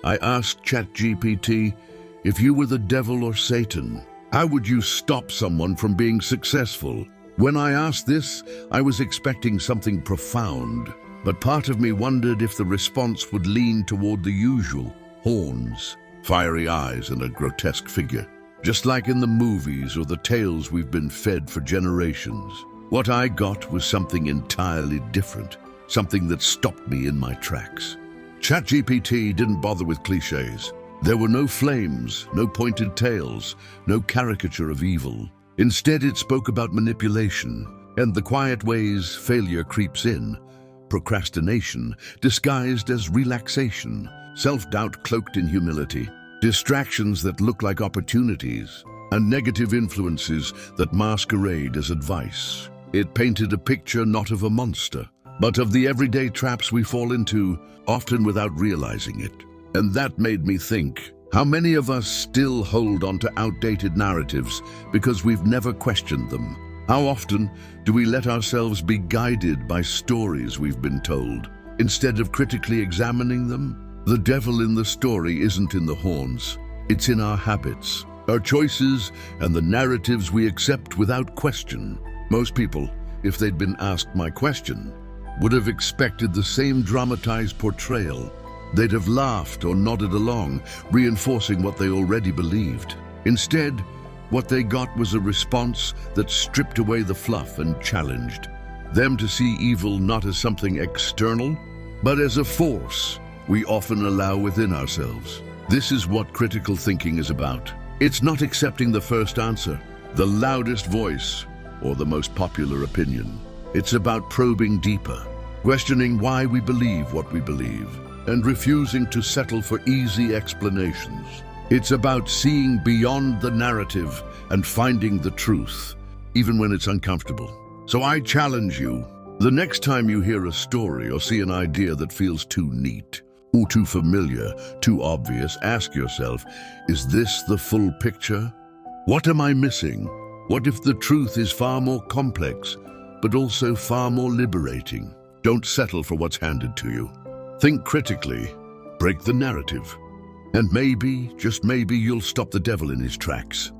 I asked ChatGPT, if you were the devil or Satan, how would you stop someone from being successful? When I asked this, I was expecting something profound, but part of me wondered if the response would lean toward the usual: horns, fiery eyes, and a grotesque figure, just like in the movies or the tales we've been fed for generations. What I got was something entirely different, something that stopped me in my tracks. ChatGPT didn't bother with cliches. There were no flames, no pointed tails, no caricature of evil. Instead, it spoke about manipulation and the quiet ways failure creeps in: procrastination disguised as relaxation, self-doubt cloaked in humility, distractions that look like opportunities, and negative influences that masquerade as advice. It painted a picture not of a monster, but of the everyday traps we fall into, often without realizing it. And that made me think, how many of us still hold on to outdated narratives because we've never questioned them? How often do we let ourselves be guided by stories we've been told, instead of critically examining them? The devil in the story isn't in the horns. It's in our habits, our choices, and the narratives we accept without question. Most people, if they'd been asked my question, would have expected the same dramatized portrayal. They'd have laughed or nodded along, reinforcing what they already believed. Instead, what they got was a response that stripped away the fluff and challenged them to see evil not as something external, but as a force we often allow within ourselves. This is what critical thinking is about. It's not accepting the first answer, the loudest voice, or the most popular opinion. It's about probing deeper, questioning why we believe what we believe, and refusing to settle for easy explanations. It's about seeing beyond the narrative and finding the truth, even when it's uncomfortable. So I challenge you, the next time you hear a story or see an idea that feels too neat, or too familiar, too obvious, ask yourself, is this the full picture? What am I missing? What if the truth is far more complex, but also far more liberating? Don't settle for what's handed to you. Think critically, break the narrative, and maybe, just maybe, you'll stop the devil in his tracks.